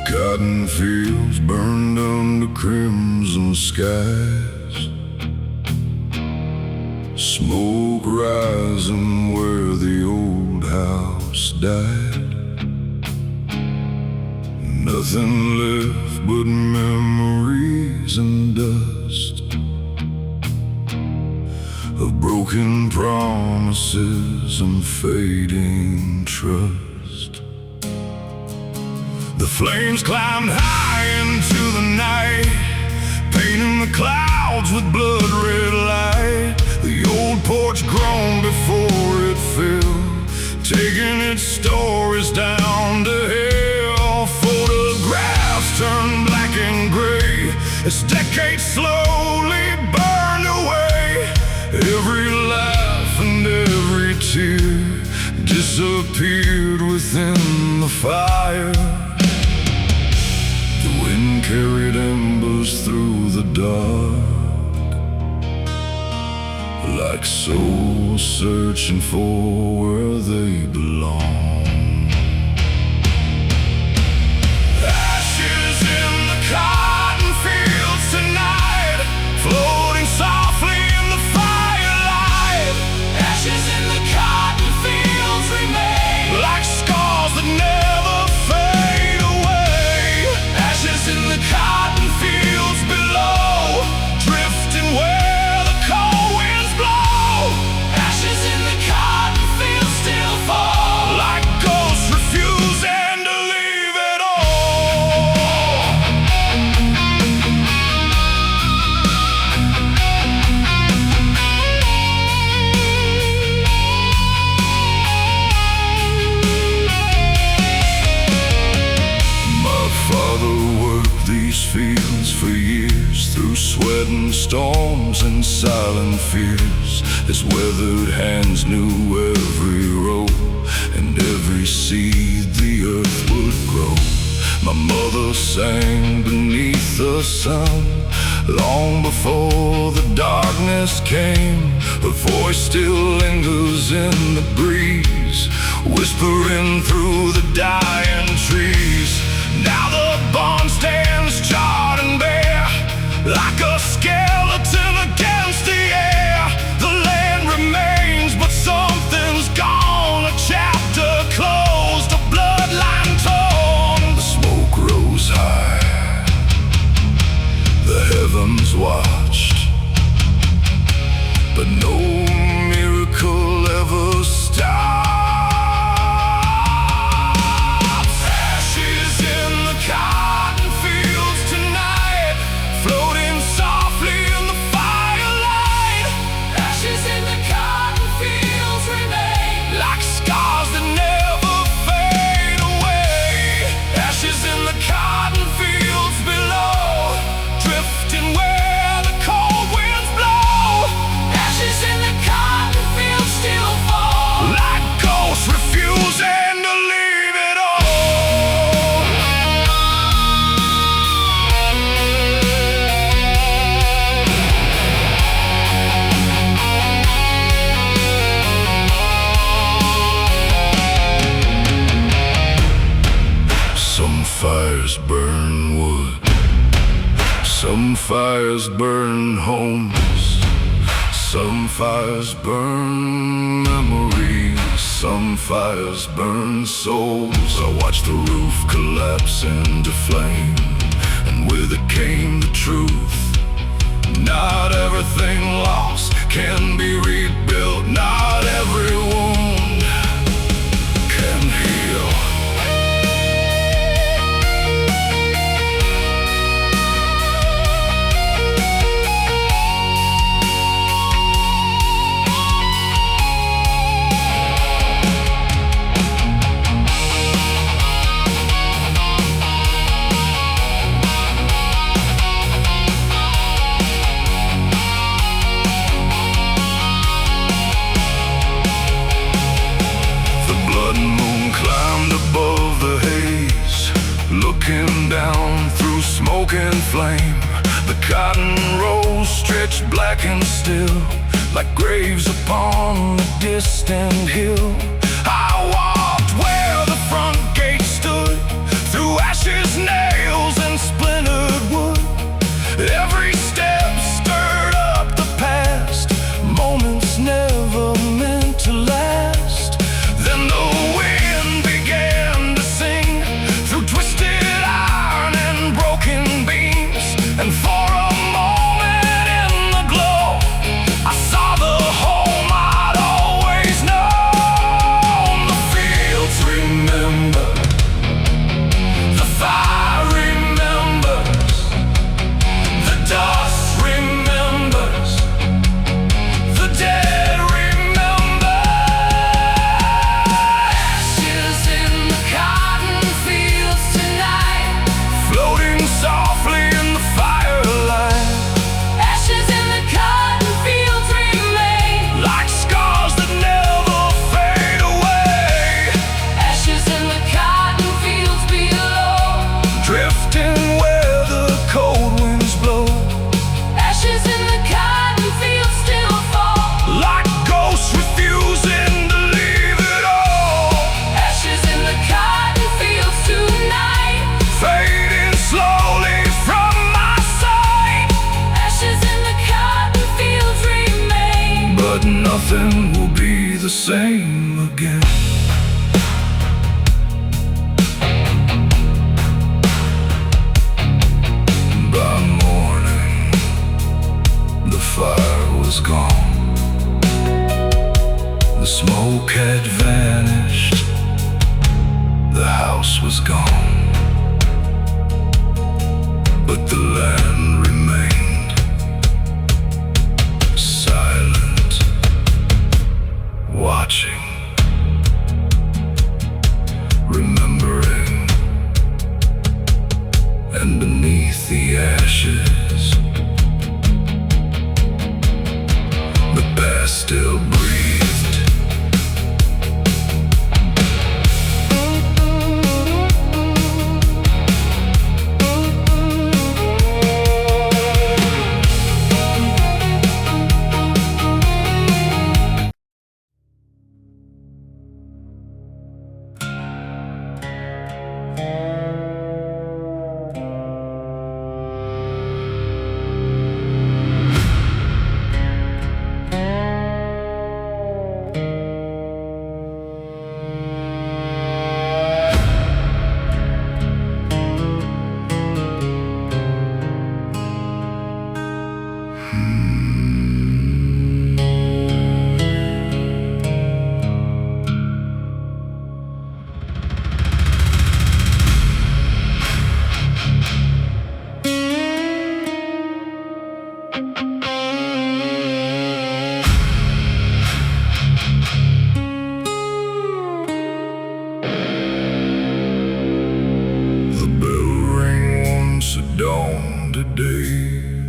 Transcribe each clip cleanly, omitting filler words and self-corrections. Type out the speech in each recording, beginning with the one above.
Cotton fields burned under crimson skies, smoke rising where the old house died. Nothing left but memories and dust of broken promises and fading trust. The flames climbed high into the night, painting the clouds with blood-red light. The old porch groaned before it fell, taking its stories down to hell. Photographs turned black and gray as decades slowly burned away. Every laugh and every tear disappeared within the fire. The wind carried embers through the dark, like souls searching for where they belong. Ashes in the cotton fields tonight, floating softly in the firelight. Ashes in the cotton fields remain, like scars that never fade away. Ashes in the cotton fields below, drifting where the cold winds blow. Ashes in the cotton fields still fall, like ghosts refusing to leave it all. My father worked these fields for years, through sweat and storms and silent fears. His weathered hands knew every row and every seed the earth would grow. My mother sang beneath the sun long before the darkness came. Her voice still lingers in the breeze, whispering through the dying trees. Now the barn stands charred and bare, like a skeleton against the air. The land remains, but something's gone. A chapter closed, a bloodline torn. The smoke rose high, the heavens watched, but no miracle ever stopped. Ashes in the cotton fields tonight, floating softly in the firelight. Ashes in the cotton fields remain, like scars that never fade away. Ashes in the cotton fields below, drifting where the cold winds blow. Ashes in the cotton fields still fall, like ghosts refusing to leave it all. Some fires burn wood, some fires burn homes, some fires burn memories, some fires burn souls. I watched the roof collapse into flame, and with it came the truth. Not everything lost can be rebuilt, not every wound can heal. Looking down through smoke and flame, the cotton rolls stretched black and still, like graves upon a distant hill. I walked where the front gate stood, through ashes. the same again. By morning, the fire was gone. The smoke had vanished. The house was gone. But the land remained silent, watching, remembering. And beneath the ashes, the past still breathed.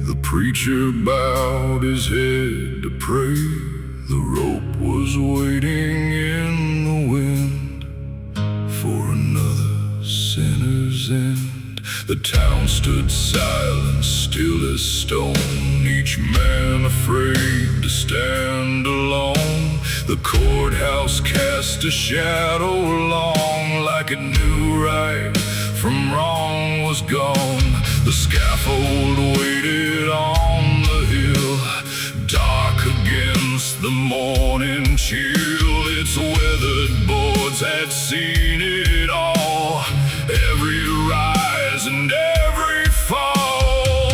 The preacher bowed his head to pray. The rope was waiting in the wind for another sinner's end. The town stood silent, still as stone, each man afraid to stand alone. The courthouse cast a shadow long, like it knew right from wrong was gone. The scaffold waited on the hill, dark against the morning chill. Its weathered boards had seen it all, every rise and every fall.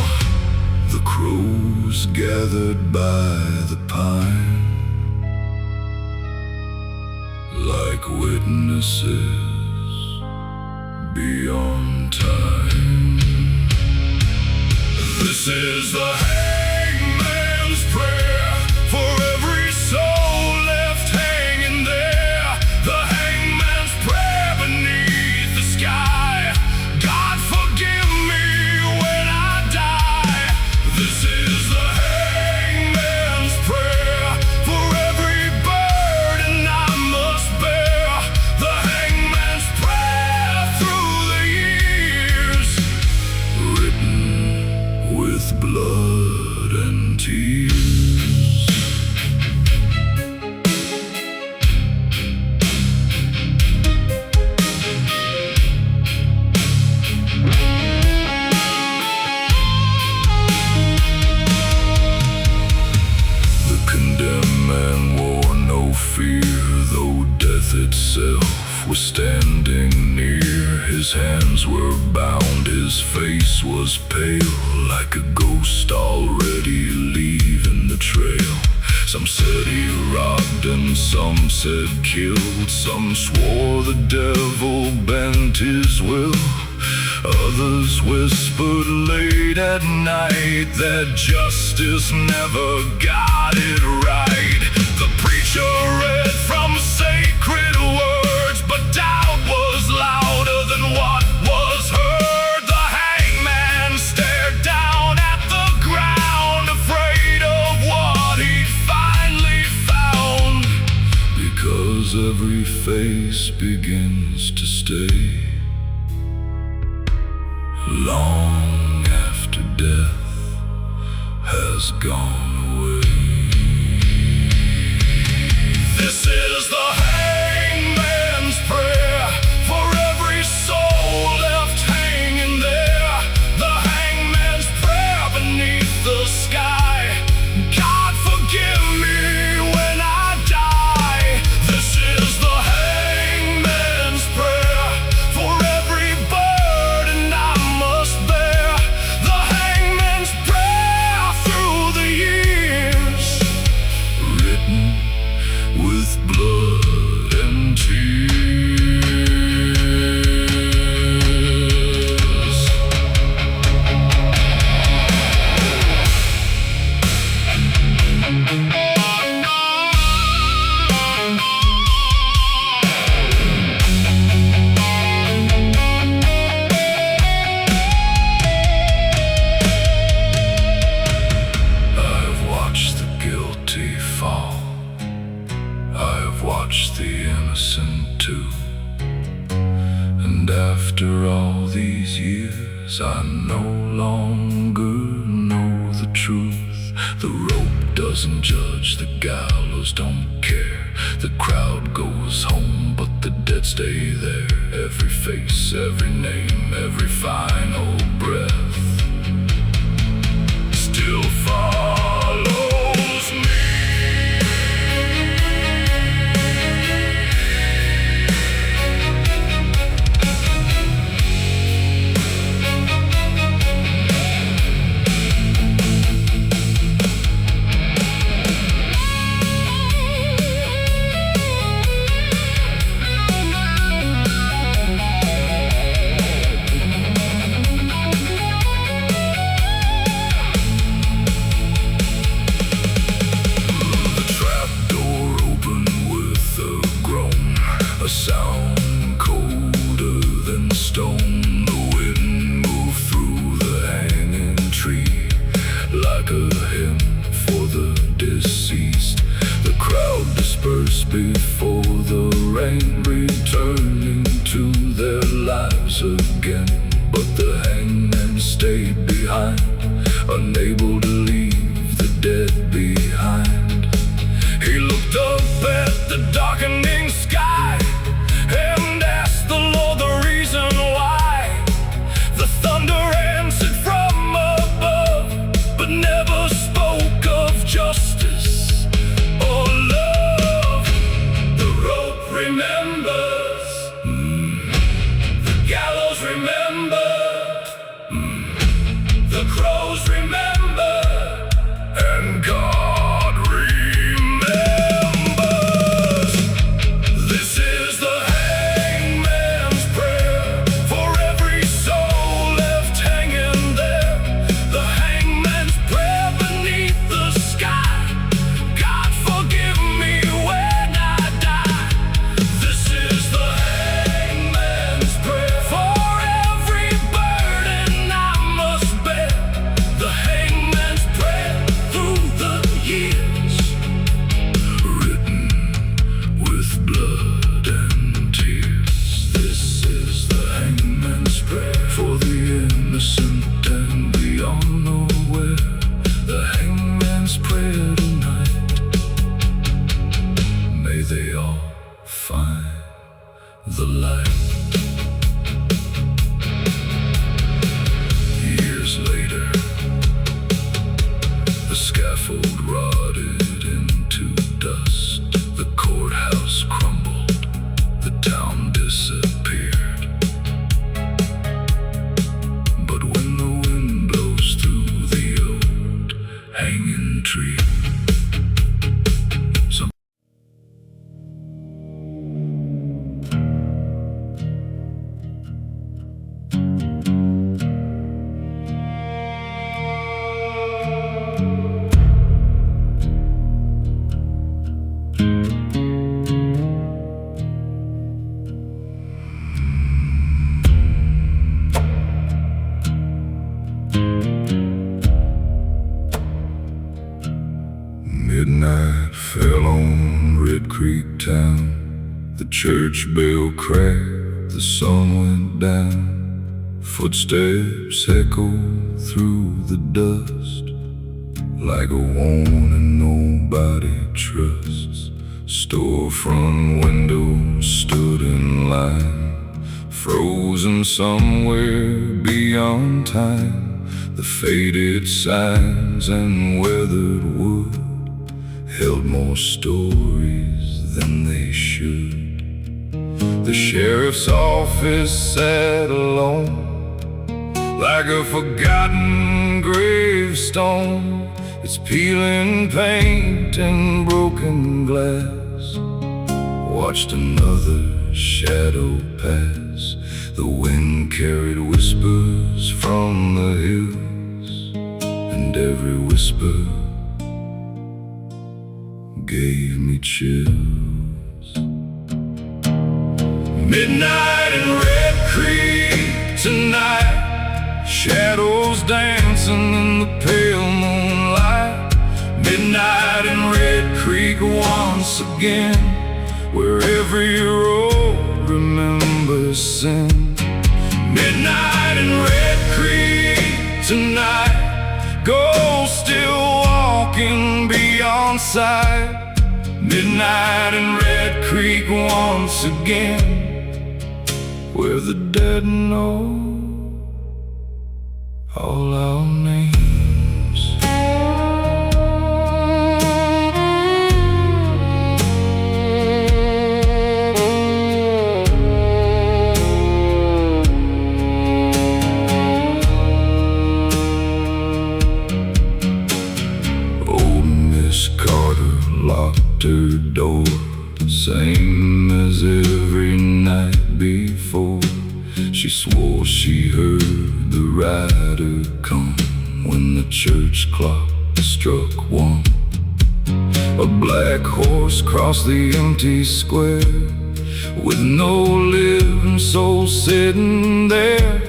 The crows gathered by the pine, like witnesses beyond time. This is the hangman's prayer for every soul left hanging there. The hangman's prayer beneath the sky. God forgive me when I die. This is the hangman's prayer for every burden I must bear. The hangman's prayer through the years, written with blood and tears. The condemned man wore no fear, though death itself was standing near. His hands were bound, his face was pale, like a ghost already leaving the trail. Some said he robbed and some said killed. Some swore the devil bent his will. Others whispered late at night that justice never got it right. The preacher read from sacred words, but doubt was louder than what was heard. The hangman stared down at the ground, afraid of what he'd finally found. Because every face begins to stay long after death has gone away. This is the hangman's prayer for every soul left hanging there. The hangman's prayer beneath the sky. God forgive me when I die. watch the innocent too. And after all these years, I no longer know the truth. The rope doesn't judge, the gallows don't care. The crowd goes home, but the dead stay there. Every face, every name, every final breath still follows me. Sound colder than stone. The wind moved through the hanging tree like a hymn for the deceased. The crowd dispersed before the rain, returning to their lives again. But the hangman stayed behind, unable to leave the dead behind. He looked up at the darkening sky and asked the Lord the reason why. The thunder answered from above, but never spoke of justice or love. The rope remembers, the gallows remember, the crows remember, and God remembers. This is the they all find the light. Years later, the scaffold rotted into dust. The courthouse crumbled, the town disappeared. But when the wind blows through the old hanging tree, midnight fell on Red Creek town. The church bell cracked, the sun went down. Footsteps echoed through the dust like a warning nobody trusts. Storefront windows stood in line, frozen somewhere beyond time. The faded signs and weathered wood held more stories than they should. The sheriff's office sat alone like a forgotten gravestone. It's peeling paint and broken glass. Watched another shadow pass. The wind carried whispers from the hills, and every whisper gave me chills. Midnight in Red Creek tonight, shadows dancing in the pale moonlight. Midnight in Red Creek once again, where every road remembers sin. Midnight in Red Creek tonight, ghosts still walking beyond sight. Midnight in Red Creek once again, where the dead know all our names. Old Miss Carter locked her door, same as every night before. She swore she heard the rider come when the church clock struck 1. A black horse crossed the empty square, with no living soul sitting there.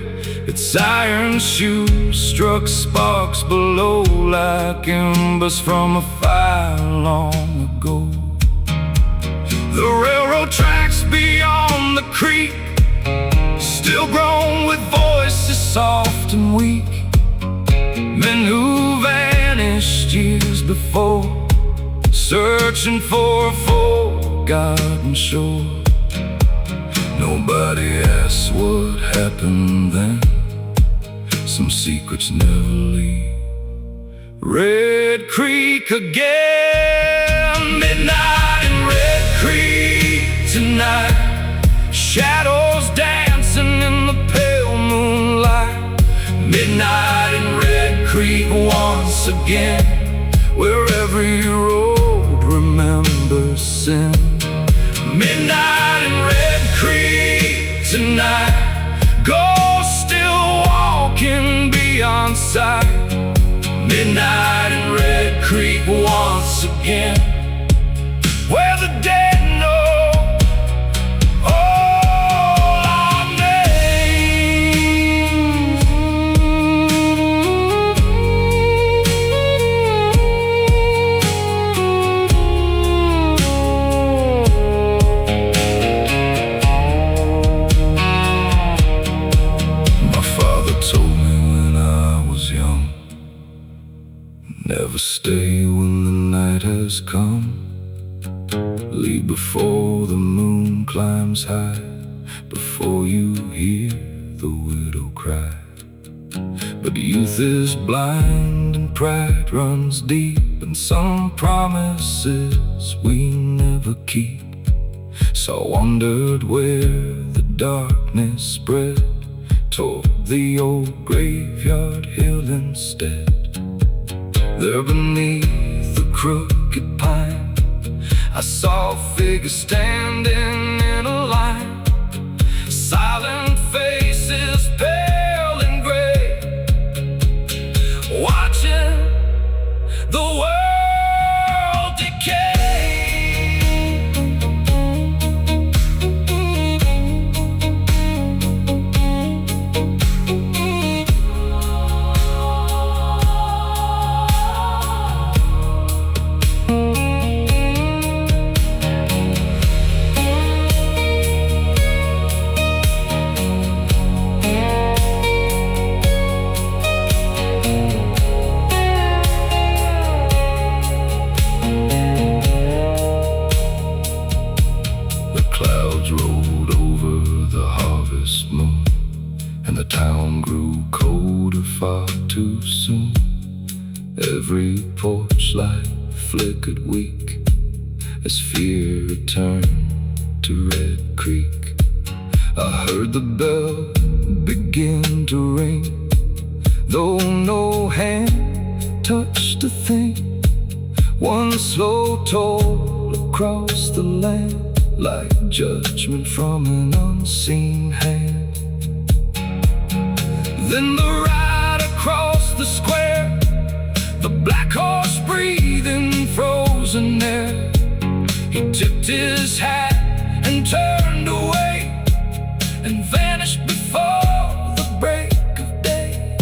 Its iron shoes struck sparks below like embers from a fire long ago. The railroad tracks beyond the creek, still grown with voices soft and weak. Men who vanished years before, searching for a forgotten shore. Nobody asks what happened then, some secrets never leave Red Creek again. Midnight in Red Creek tonight, shadows dancing in the pale moonlight. Midnight in Red Creek once again, where every road remembers sin. Midnight in Red Creek tonight, ghosts still walking beyond sight. Midnight in Red Creek once again, where the dead know all our names. My father told me when I was young, never stay when the night has come. Leave before the moon climbs high, before you hear the widow cry. But youth is blind and pride runs deep, and some promises we never keep. So I wondered where the darkness spread, toward the old graveyard hill instead. There beneath the crooked pine, I saw a figure standing in a line. Silent faces, pale and gray, watching the world decay. Rolled over the harvest moon, and the town grew colder far too soon. Every porch light flickered weak as fear returned to Red Creek. I heard the bell begin to ring, though no hand touched a thing. One slow toll across the land, like judgment from an unseen hand. Then the ride across the square, the black horse breathing frozen air. He tipped his hat and turned away, and vanished before the break of day.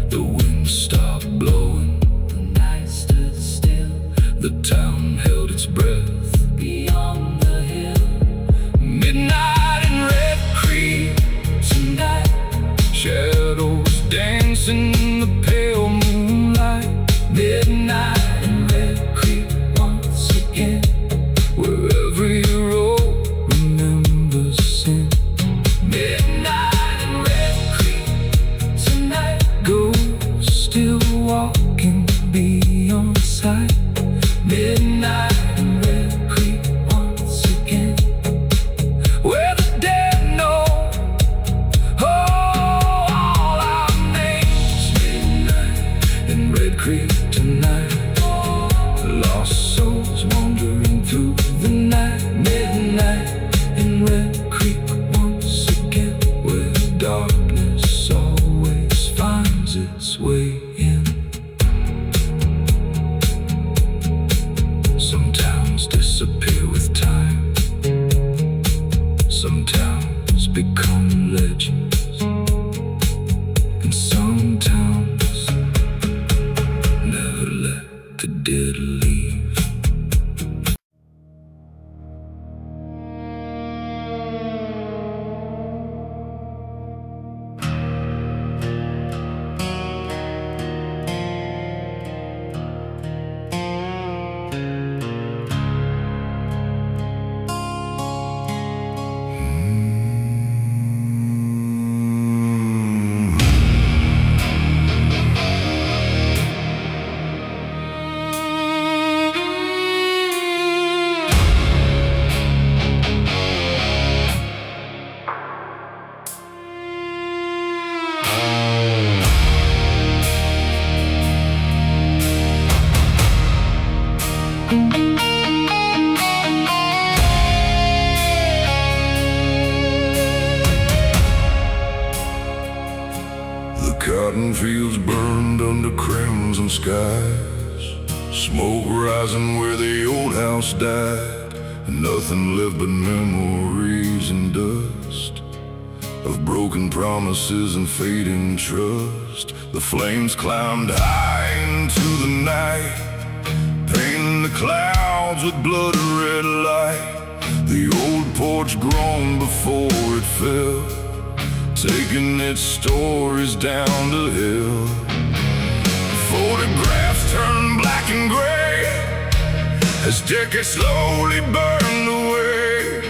The wind stopped blowing, the night stood still. The town held its breath beyond the hill. become legends, and some towns never let the dead leave. Cotton fields burned under crimson skies, smoke rising where the old house died, and nothing left but memories and dust of broken promises and fading trust. The flames climbed high into the night, painting the clouds with blood red light. The old porch groaned before it fell, taking its stories down the hill. Photographs turned black and gray as decades slowly burned away.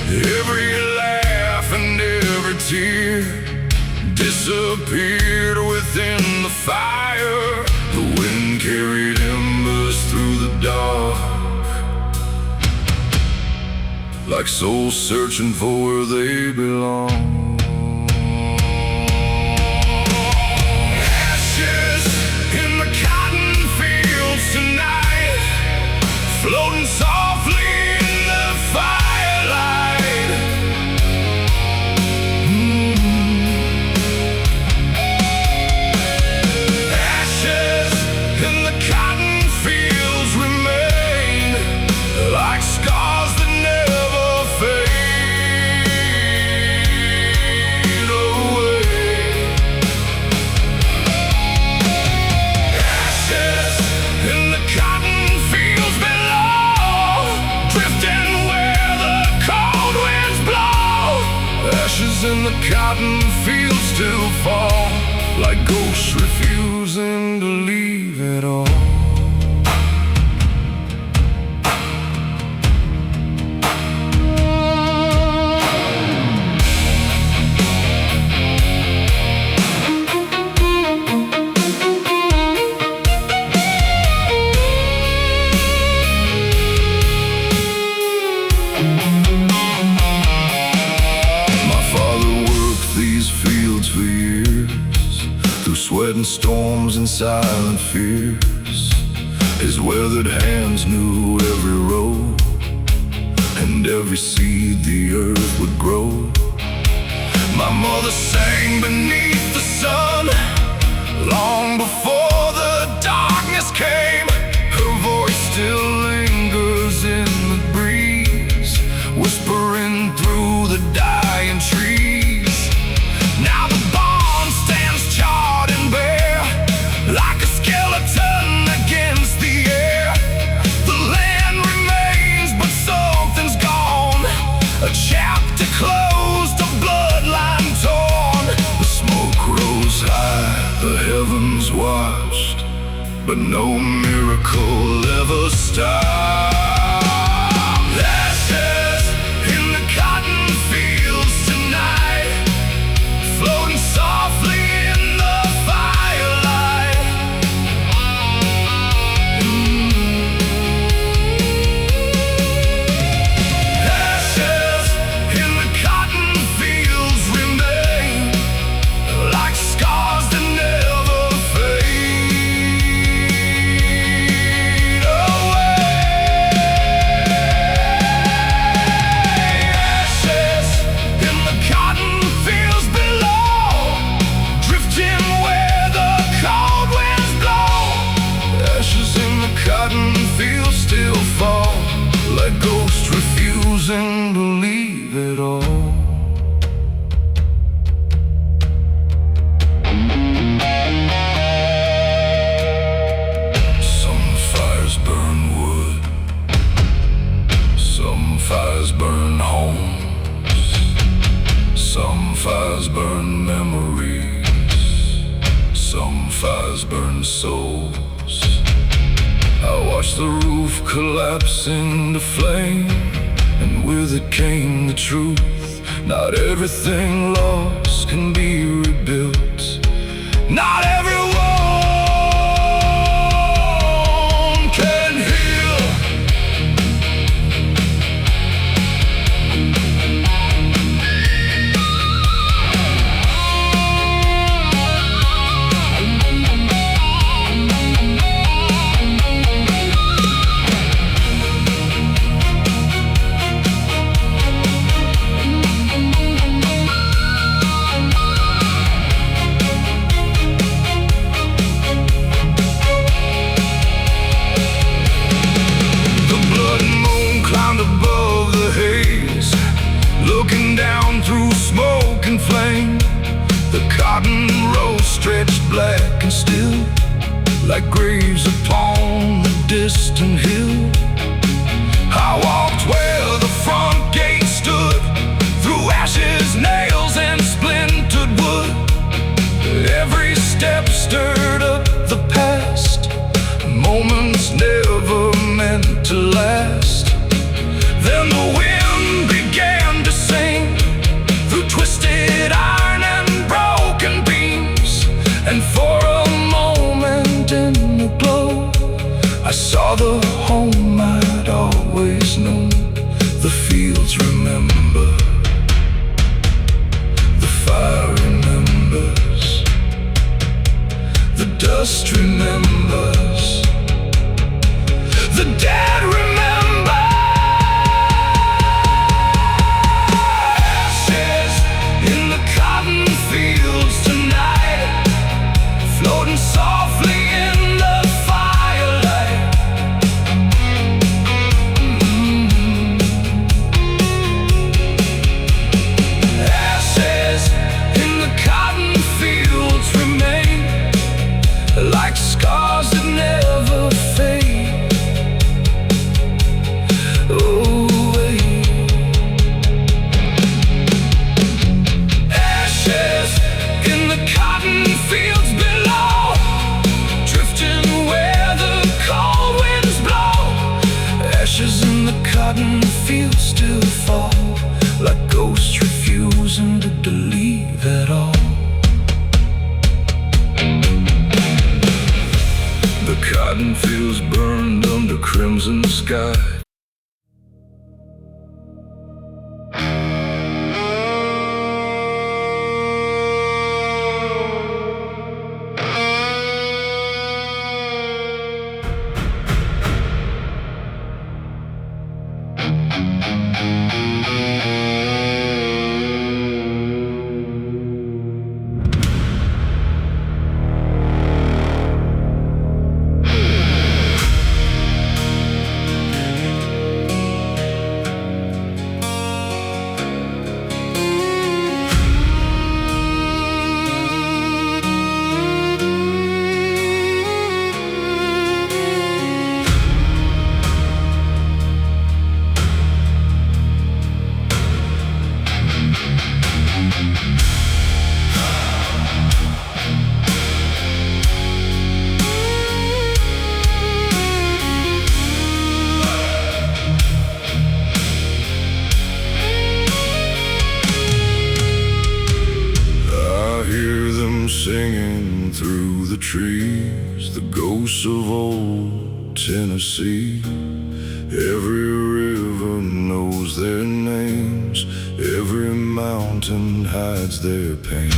Every laugh and every tear disappeared within the fire. The wind carried embers through the dark, like souls searching for where they belong. Floating softly in the firelight. Ashes in the cotton fields remain, like scars that never fade away. Ashes in the cotton fields and the cotton fields still fall, like ghosts refusing to leave it all. For years, through sweat and storms and silent fears, his weathered hands knew every road and every seed the earth would grow. My mother sang beneath the sun long before the darkness came. Her voice still lingers in the breeze, whispering through the dying trees. Now the barn stands charred and bare, like a skeleton against the air. The land remains, but something's gone, a chapter closed, a bloodline torn. The smoke rose high, the heavens watched, but no miracle ever stopped. Ashes in the cotton fields tonight, floating softly in the firelight. Ashes in the cotton fields remain, like scars that never fade away. burn homes, some fires burn memories, some fires burn souls. I watched the roof collapse into flame, and with it came the truth. Not everything lost can be rebuilt. Not everyone can heal. Above the haze, looking down through smoke and flame, the cotton rows stretched black and still, like graves upon the distant hill. I walked where the front gate stood, through ashes, nails, and splintered wood. Every step stirred up the past, moments never meant to last. Then the wind began to sing through twisted iron and broken beams, and for a moment in the glow, I saw the home I'd always known. The fields remember, the fire remembers, the dust remembers, the dead remember. Floating softly in the firelight. Ashes in the cotton fields remain, like scars that never fade. Away. Ashes in the cotton fields below, drifting where the cold winds blow. Ashes in the cotton fields still fall, like ghosts refusing to leave at all. The cotton fields burned under crimson sky. Singing through the trees, the ghosts of old Tennessee. Every river knows their names, every mountain hides their pain.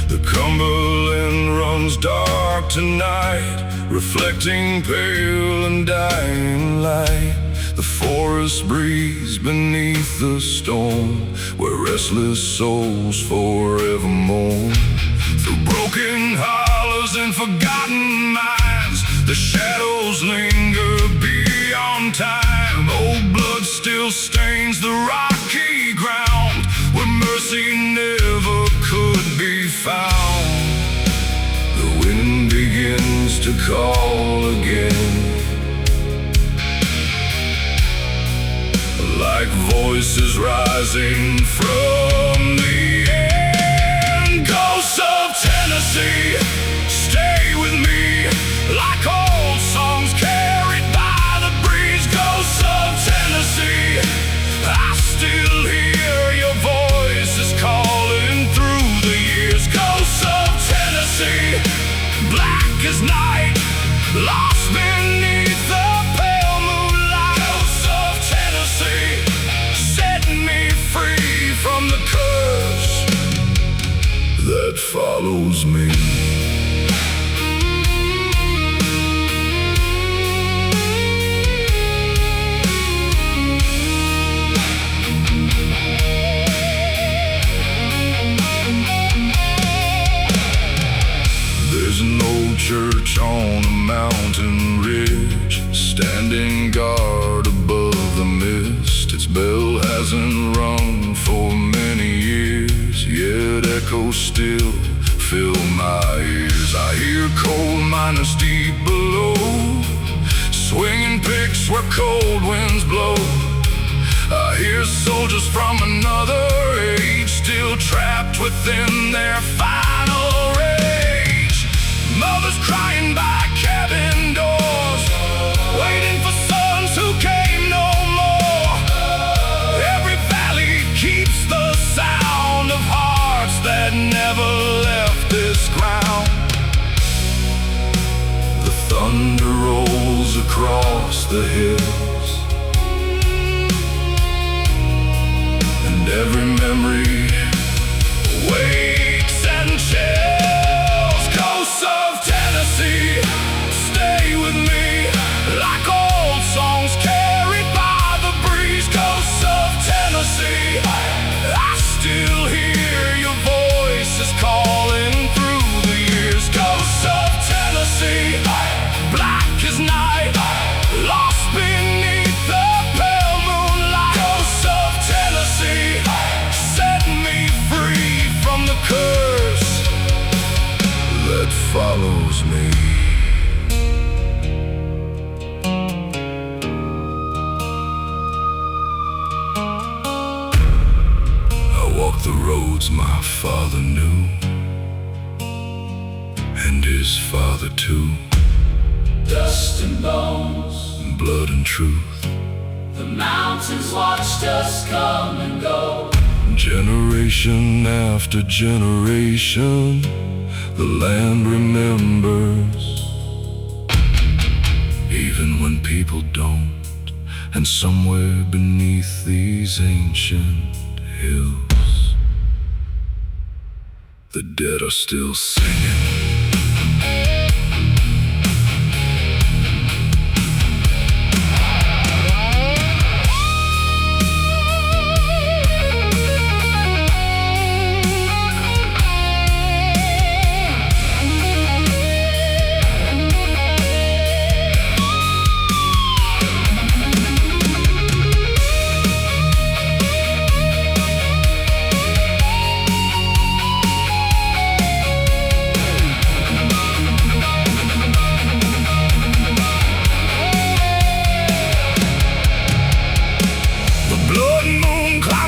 The Cumberland runs dark tonight, reflecting pale and dying light. The forest breathes beneath the storm, where restless souls forevermore. Through broken hollows and forgotten minds, the shadows linger beyond time. Old blood still stains the rocky ground, where mercy never could be found. The wind begins to call again, like voices rising from the end. Ghosts of Tennessee, stay with me, like old songs carried by the breeze. Ghosts of Tennessee, I still hear your voices calling through the years. Ghosts of Tennessee, black as night, lost beneath the pale moonlight. Ghosts of Tennessee, set me free from the curse that follows me. There's an old church on a mountain ridge, standing guard above the mist. Its bell hasn't rung for many years, yet echoes still fill my ears. I hear coal miners deep below, swinging picks where cold winds blow. I hear soldiers from another age, still trapped within their final rage. Mothers crying by cabin doors, waiting for sons who came no more. Every valley keeps the sound of hearts that never left this ground. The thunder rolls across the hills, and every memory wakes and chills. Ghosts of Tennessee, stay with me, like old songs carried by the breeze. Ghosts of Tennessee, I still hear your voices calling through the years. Ghosts of Tennessee, black as night, lost beneath the pale moonlight. Ghosts of Tennessee, set me free from the curse that follows me. I walk the roads my father knew, and his father too. Dust and bones, Blood and truth, the mountains watched us come and go. generation after generation, the land remembers, even when people don't. And somewhere beneath these ancient hills, the dead are still singing.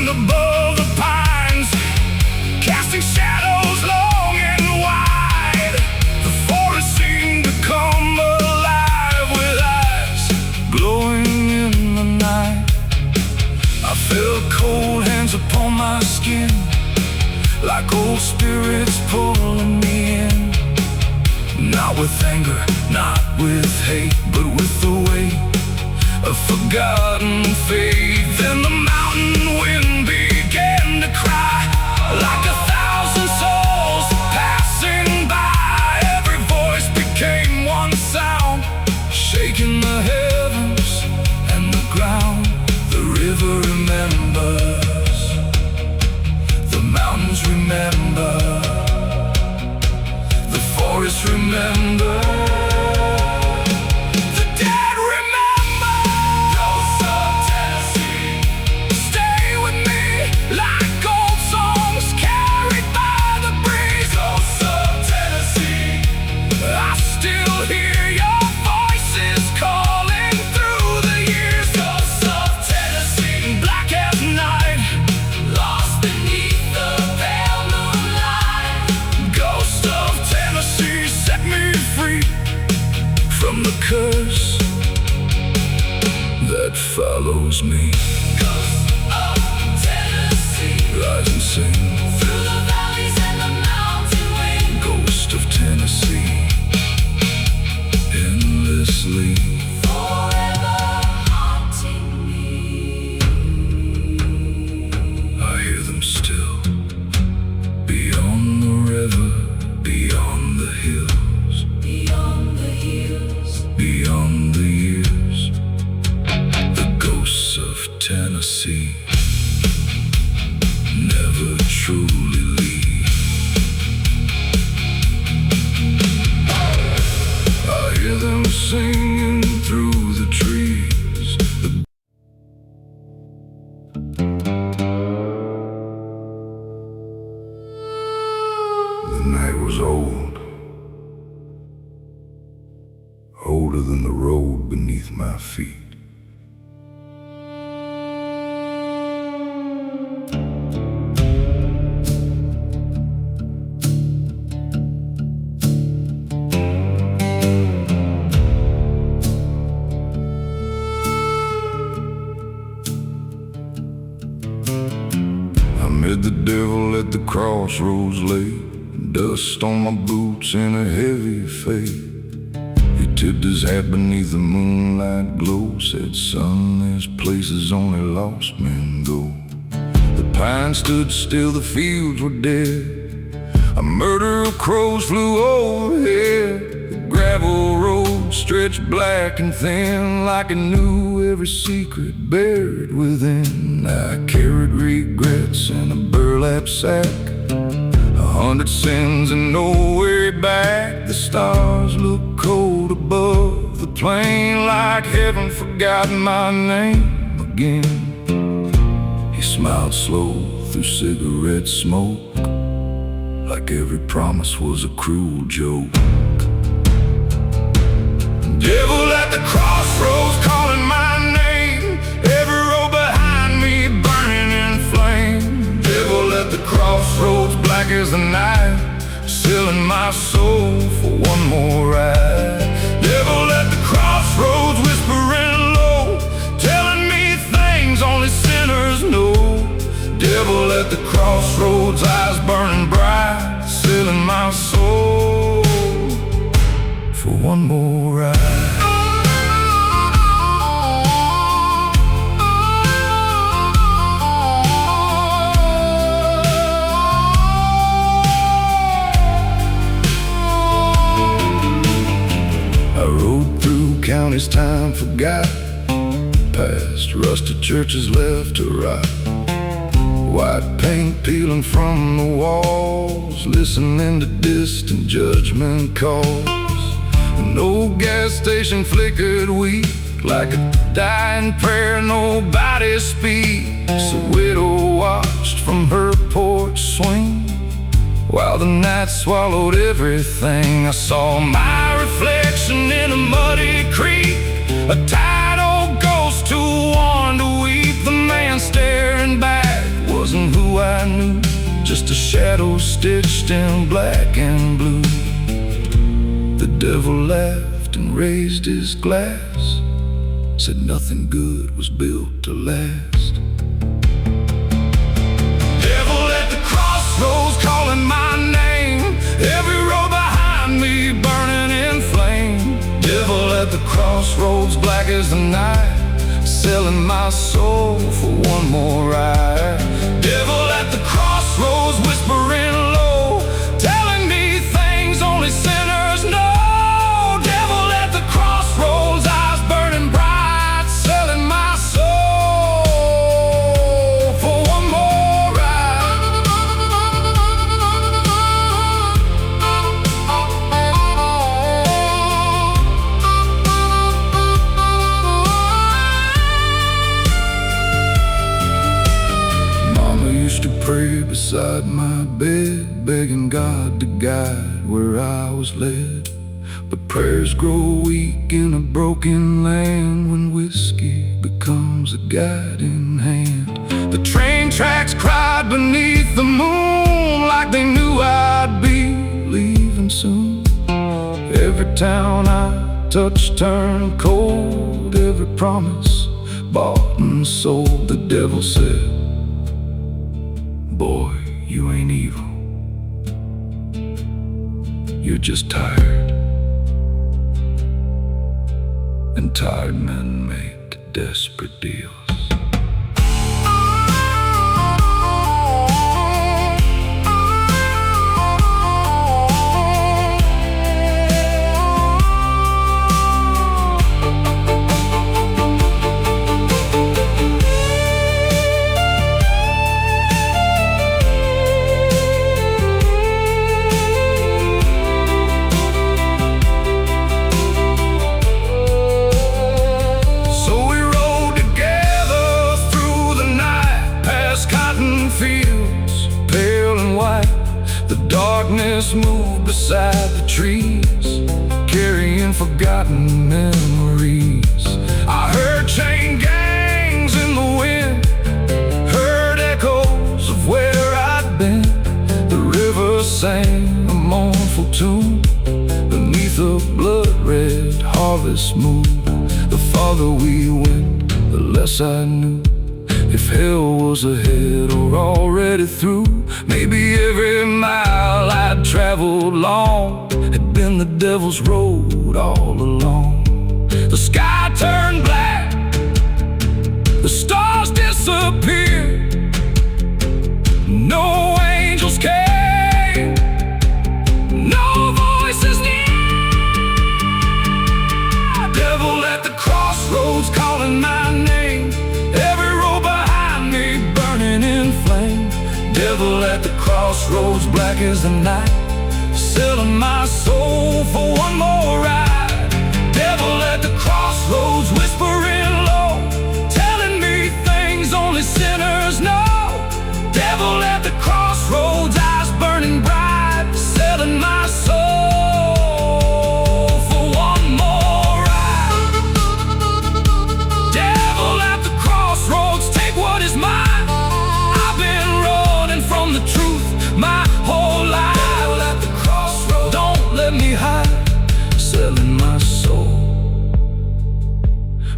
Above the pines, casting shadows long and wide, the forest seemed to come alive with eyes glowing in the night. I felt cold hands upon my skin, like old spirits pulling me in. Not with anger, not with hate, but with the weight of forgotten faith. And the mountain wind began to cry, like 1,000 souls passing by. Every voice became one sound, shaking the heavens and the ground. The river remembers, the mountains remember, the forest remembers. Stay never truly leave. I hear them singing through the trees. The night was old, older than the road beneath my feet. I met the devil at the crossroads late, dust on my boots and a heavy fate. He tipped his hat beneath the moonlight glow, said, son, there's places only lost men go. The pines stood still, the fields were dead. A murder of crows flew overhead. The gravel road stretched black and thin, like it knew every secret buried within. I carried regrets in a burlap sack, 100 sins and no way back. The stars look cold above the plain, like heaven forgot my name again. He smiled slow through cigarette smoke, like every promise was a cruel joke. Devil at the crossroads calling my name, every road behind me burning in flame. Devil at the crossroads, black as the night, selling my soul for one more ride. Devil at the crossroads, whispering low, telling me things only sinners know. Devil at the crossroads, eyes burning bright, selling my soul for one more ride. Counties time forgot, past rusted churches left to rot, white paint peeling from the walls, listening to distant judgment calls. An old gas station flickered weak, like a dying prayer nobody speaks. A widow watched from her porch swing, while the night swallowed everything. I saw my reflection in a muddy creek, a tired old ghost too worn to weep. The man staring back wasn't who I knew, just a shadow stitched in black and blue. The devil laughed and raised his glass, said nothing good was built to last. Devil at the crossroads calling my name, every road behind me burning in flame. Devil at the crossroads, black as the night, selling my soul for one more ride. Devil at the crossroads, whispering low, telling me things only sinners know. Devil at the crossroads, eyes burning bright, selling my soul for one more ride. Mama used to pray beside my bed, begging God to guide where I was led. But prayers grow weak in a broken land when whiskey becomes a guiding hand. The train tracks cried beneath the moon, like they knew I'd be leaving soon. Every town I touched turned cold, every promise bought and sold. The devil said, boy, you ain't evil, you're just tired. And tired men make desperate deals. cotton fields, pale and white. The darkness moved beside the trees, carrying forgotten memories. I heard chain gangs in the wind, heard echoes of where I'd been. The river sang a mournful tune beneath a blood-red harvest moon. The farther we went, the less I knew if hell was ahead or already through. Maybe every mile I'd traveled long had been the devil's road all along. The sky turned black, the stars disappeared, no angels came, no voices near. Devil at the crossroads calling my name, every road behind me burning in flame. Devil at the crossroads, black as the night, selling my soul for one more ride. Devil at the crossroads, whispering low, telling me things only sinners know. Devil at the crossroads, eyes burning bright, selling my soul for one more ride. Devil at the crossroads, take what is mine. I've been running from the truth my whole life. Devil at the crossroads, don't let me hide, selling my soul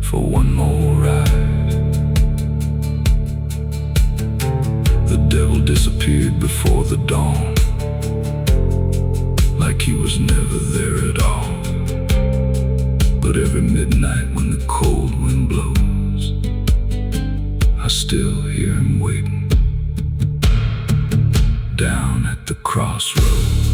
for one more ride. The devil disappeared before the dawn, like he was never there at all. But every midnight when the cold wind blows, I still hear him waiting down at the crossroads.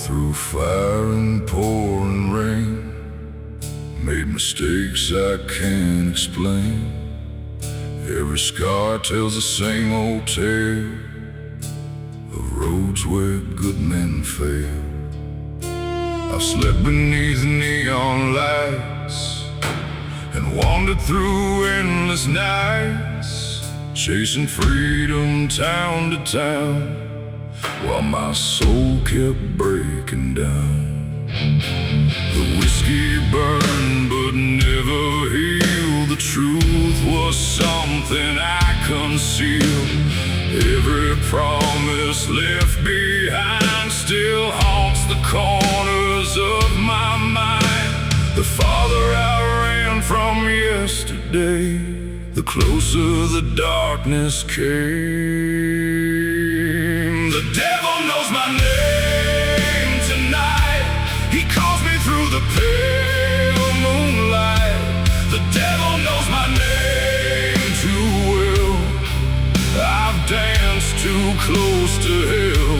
Through fire and pouring rain, made mistakes I can't explain. Every scar tells the same old tale of roads where good men fail. I've slept beneath neon lights and wandered through endless nights, chasing freedom town to town, while my soul kept breaking down. The whiskey burned but never healed. The truth was something I concealed. Every promise left behind still haunts the corners of my mind. The farther I ran from yesterday, the closer the darkness came. The devil knows my name tonight. He calls me through the pale moonlight. The devil knows my name too well. I've danced too close to hell.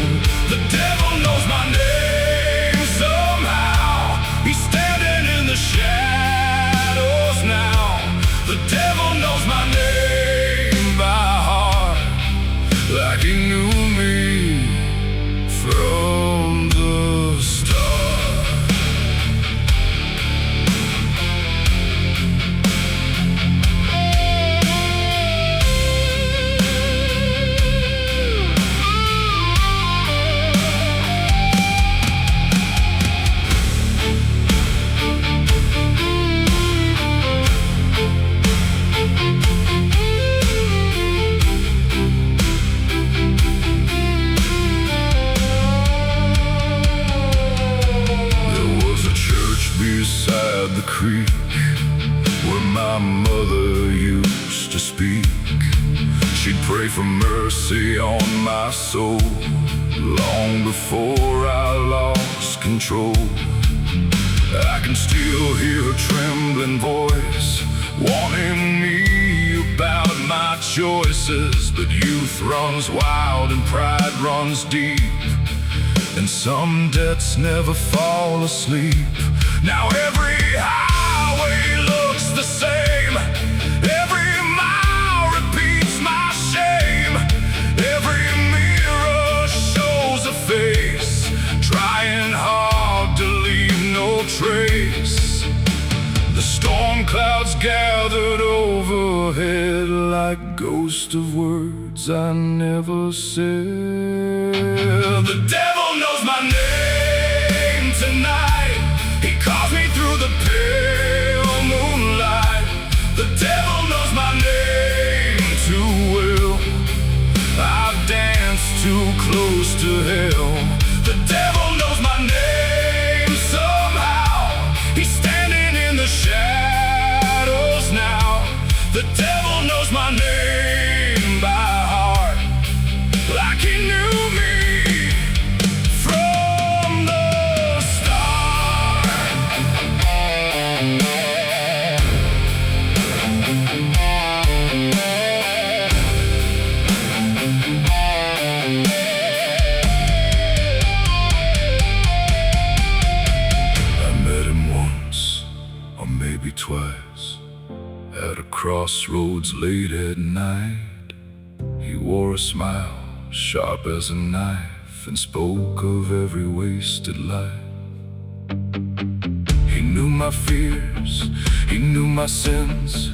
The devil knows my name somehow. He's standing in the shadows now. The devil knows my name by heart, like creek where my mother used to speak. She'd pray for mercy on my soul long before I lost control. I can still hear her trembling voice warning me about my choices. But youth runs wild and pride runs deep, and some debts never fall asleep. Now every highway looks the same, every mile repeats my shame, every mirror shows a face trying hard to leave no trace. The storm clouds gathered overhead like ghosts of words I never said. The devil knows my name tonight. He calls me through the pale moonlight. The devil knows my name too well. I've danced too close to hell. The devil knows my name somehow. He's standing in the shadows now. The devil knows my name by heart, like he knew me from the start. I met him once, or maybe twice, at a crossroads late at night. He wore a smile sharp as a knife and spoke of every wasted life. He knew my fears, he knew my sins,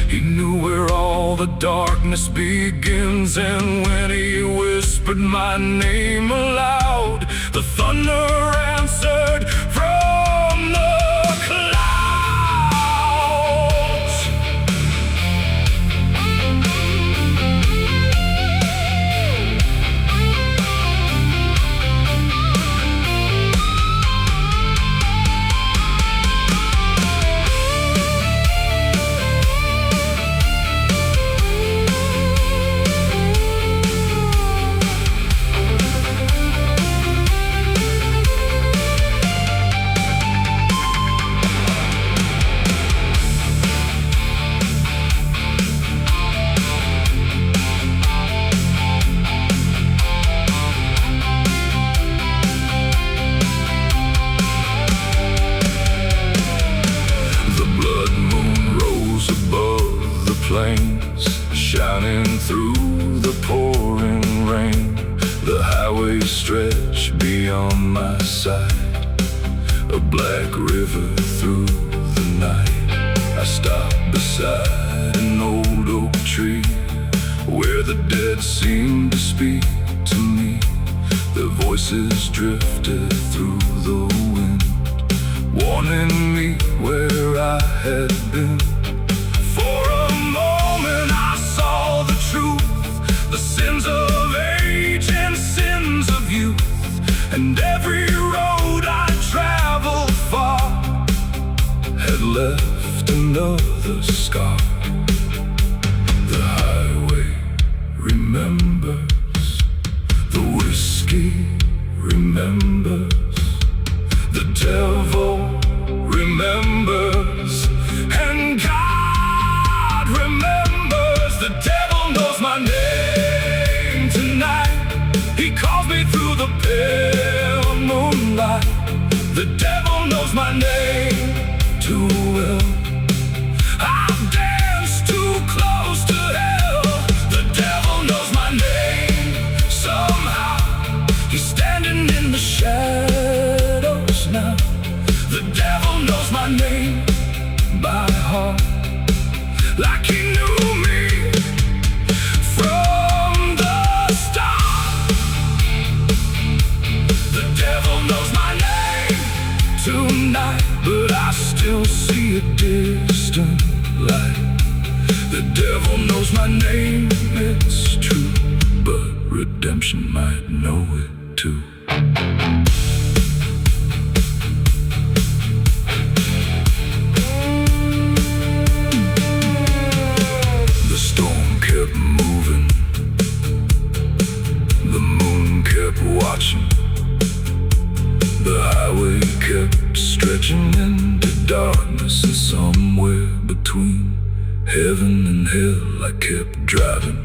he knew where all the darkness begins. And when he whispered my name aloud, the thunder answered from the clouds. Plains, shining through the pouring rain. The highway stretched beyond my sight, a black river through the night. I stopped beside an old oak tree where the dead seemed to speak to me. Their voices drifted through the wind, warning me where I had been. For a moment I saw the truth, the sins of age and sins of youth. And every road I traveled far had left another scar. The highway remembers, the whiskey remembers, the devil remembers, and God remembers. The devil knows my name tonight. He calls me through the pale moonlight. The devil knows my name too well. I've danced too close to hell. The devil knows my name somehow. He's standing in the shadows now. The devil knows my name by heart, like he knew me from the start. The devil knows my name tonight, but I still see a distant light. The devil knows my name, it's true, but redemption might know it too. paradise, and somewhere between heaven and hell I kept driving.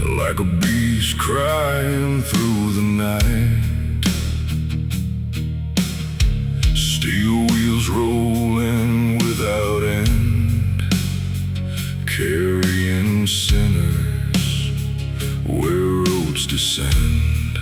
Like a beast crying through the night, steel wheels rolling without end, carrying sinners where roads descend.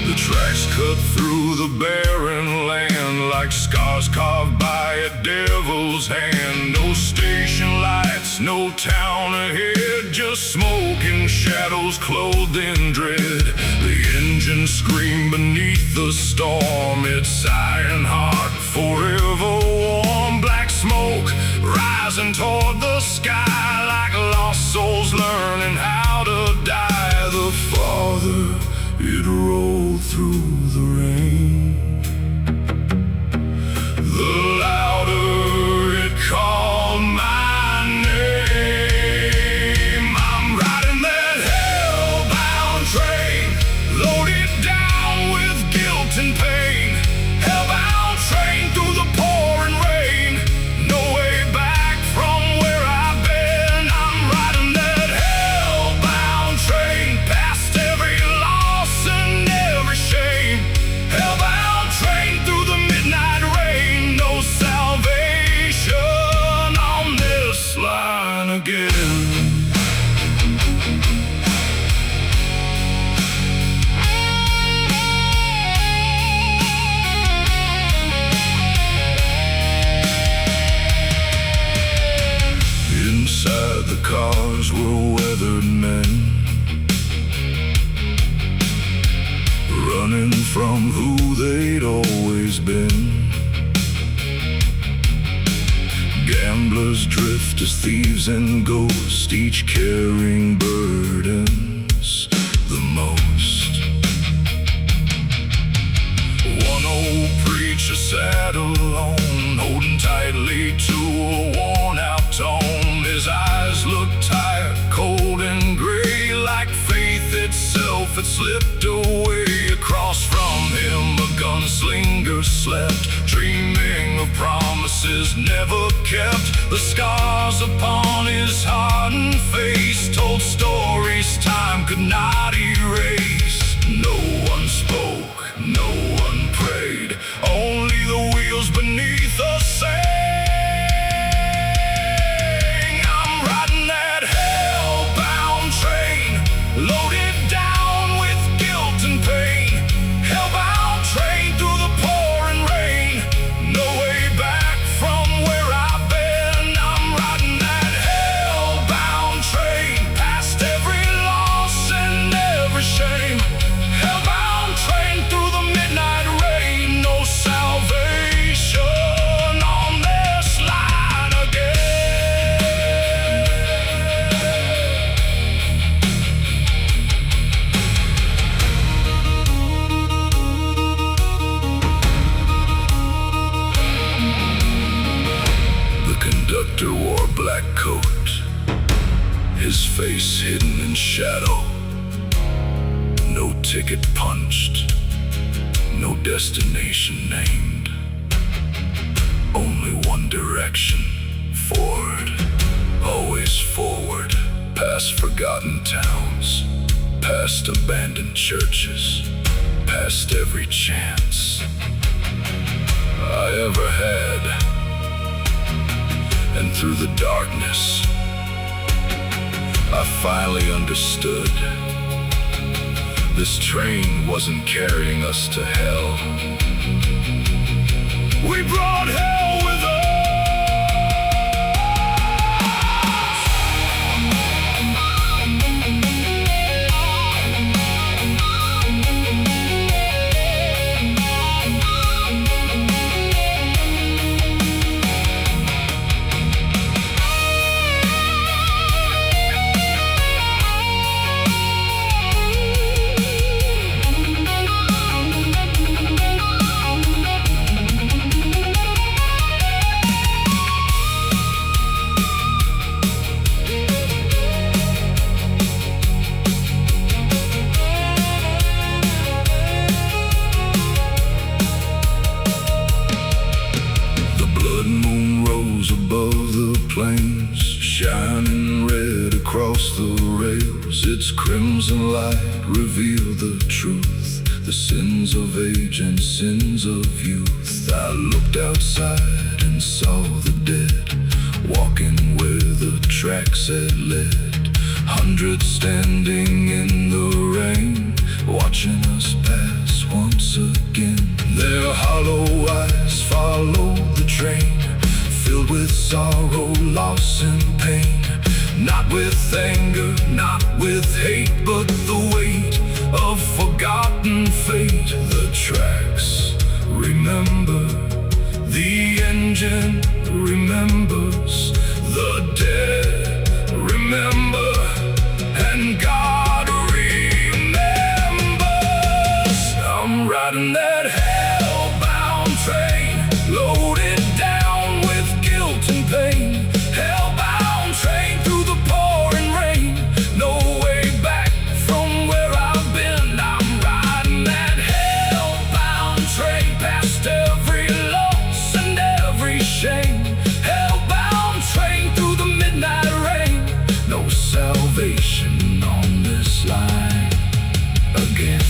The tracks cut through the barren land like scars carved by a devil's hand. No station lights, no town ahead, just smoking shadows clothed in dread. The engine screamed beneath the storm, its iron heart forever warm. Black smoke rising toward the sky like lost souls learning how to die. The farther it rolled through the rain, the louder it called my name. I'm riding that hellbound train, loaded down with guilt and pain. Hellbound train through the pouring rain, no way back from where I've been. I'm riding that hellbound train, past every loss and every shame. Hellbound train through the midnight rain, no salvation on this line again. Inside the cars were weathered men, running from who they'd always been. Gamblers, drifters, thieves and ghosts, each carrying burdens the most. One old preacher sat alone, holding tightly to a worn-out tome. His eyes looked tired, cold and gray, like faith itself had slipped away. Across from him a gunslinger slept, dreaming of promises never kept. The scars upon his hardened face told stories time could not erase. No one spoke, no one prayed, only the wheels beneath us sang. I'm riding that hellbound train, loaded down with guilt and pain. Hellbound train through the pouring rain, no way back from where I've been. I'm riding that hellbound train, past every loss and every shame. Hellbound train through the midnight his face hidden in shadow. No ticket punched, no destination named. Only one direction, forward, always forward. Past forgotten towns, past abandoned churches, past every chance I ever had. And through the darkness, I finally understood. This train wasn't carrying us to hell. We brought hell with us. Shining red across the rails, its crimson light revealed the truth, the sins of age and sins of youth. I looked outside and saw the dead, walking where the tracks had led. Hundreds standing in the rain, watching us pass once again. Their hollow eyes followed the train, filled with sorrow, loss and pain. Not with anger, not with hate, but the weight of forgotten fate. The tracks remember, the engine remembers, the dead remember, and God remembers. I'm riding that hellbound train, loaded down with guilt and pain. Hellbound train through the pouring rain, no way back from where I've been. I'm riding that hellbound train, past every loss and every shame. Hellbound train through the midnight rain, no salvation on this line again.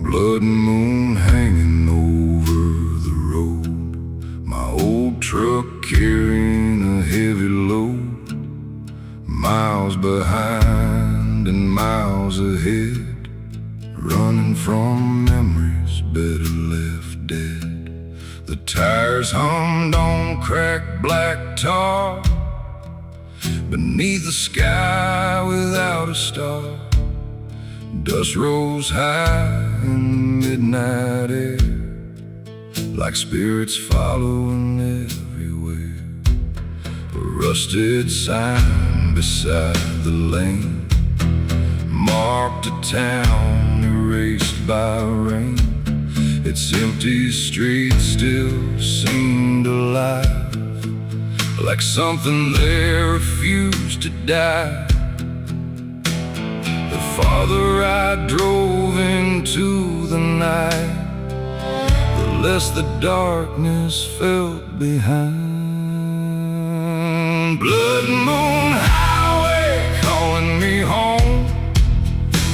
Blood moon hanging over the road, my old truck carrying a heavy load. Miles behind and miles ahead, running from memories better left dead. The tires hummed on cracked black tar, beneath the sky without a star. Dust rose high in the midnight air, like spirits following everywhere. A rusted sign beside the lane marked a town erased by rain. Its empty streets still seemed alive, like something there refused to die. The farther I drove into the night, the less the darkness felt behind. Blood moon highway calling me home.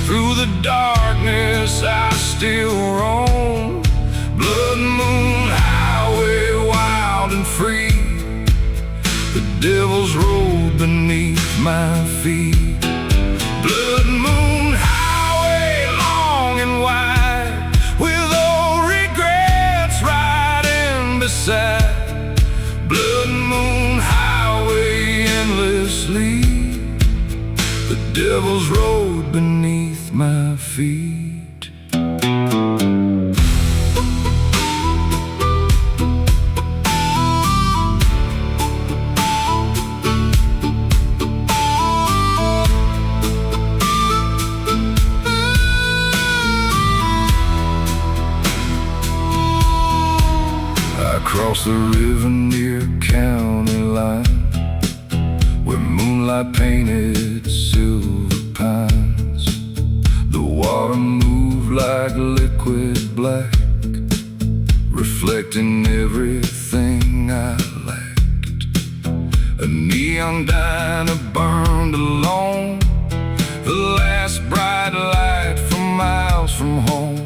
Through the darkness I still roam. Blood moon highway, wild and free. The devil's road beneath my feet. Blood moon highway, long and wide, with old regrets riding beside. Blood moon highway, endlessly. The devil's road beneath my feet. Across the river near county line, where moonlight painted silver pines. The water moved like liquid black, reflecting everything I lacked. A neon diner burned alone, the last bright light for miles from home.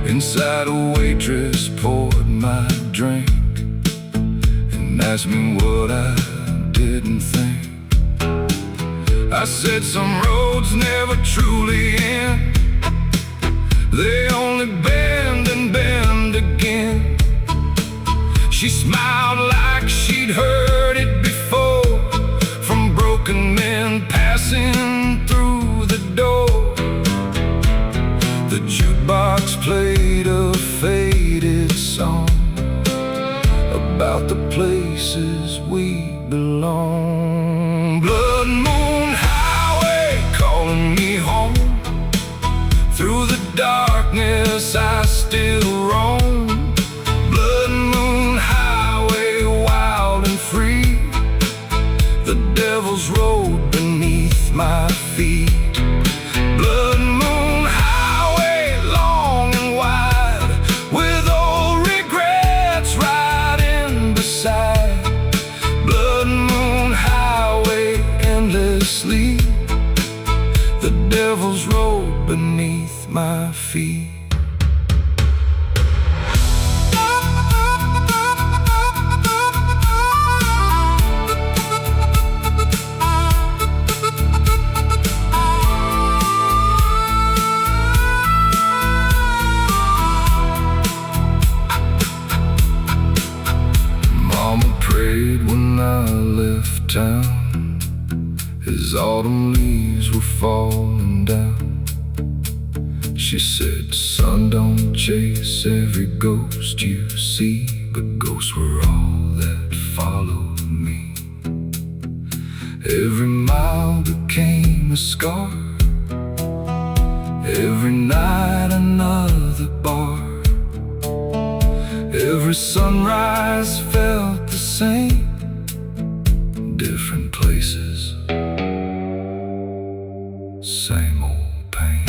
Inside, a waitress poured my drink and asked me what I didn't think. I said some roads never truly end, they only bend and bend again. She smiled like she'd heard it before, from broken men passing through the door. The jukebox played a faded song about the places we belong. Blood moon highway, calling me home. Through the darkness I still roam. Blood moon highway, wild and free. The devil's road beneath my feet. Blood moon highway, long and wide, with old regrets riding beside. Blood moon highway, endlessly. The devil's road beneath my feet. Mama prayed when I left town, as autumn leaves were falling down. She said, son, don't chase every ghost you see, but ghosts were all that followed me. Every mile became a scar, every night another bar. Every sunrise felt the same, different places, same old pain.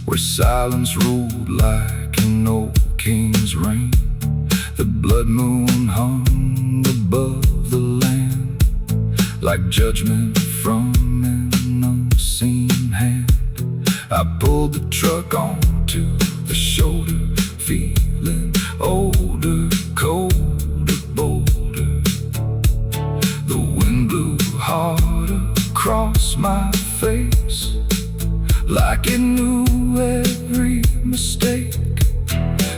Where silence ruled like an old king's reign. The blood moon hung above the land, like judgment from an unseen hand. I pulled the truck onto the shoulder, feeling older, colder, bolder. The wind blew hard across my face, like it knew every mistake.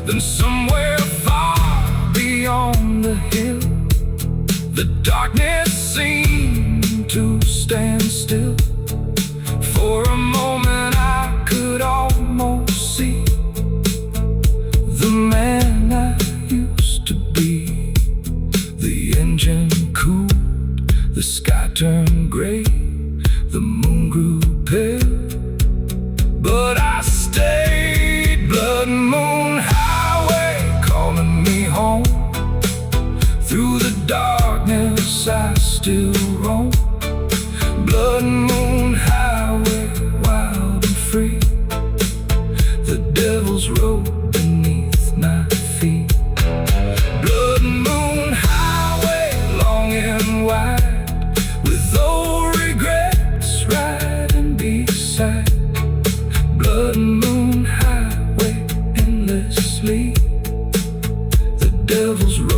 Then somewhere far beyond the hill, the darkness seemed to stand still. For a moment I could almost see Blood moon highway calling me home. Through the darkness I still roam. Blood moon highway, wild and free. The devil's road beneath my feet. Blood moon highway, long and wide, with old regrets riding beside. Blood moon highway, endlessly. The devil's road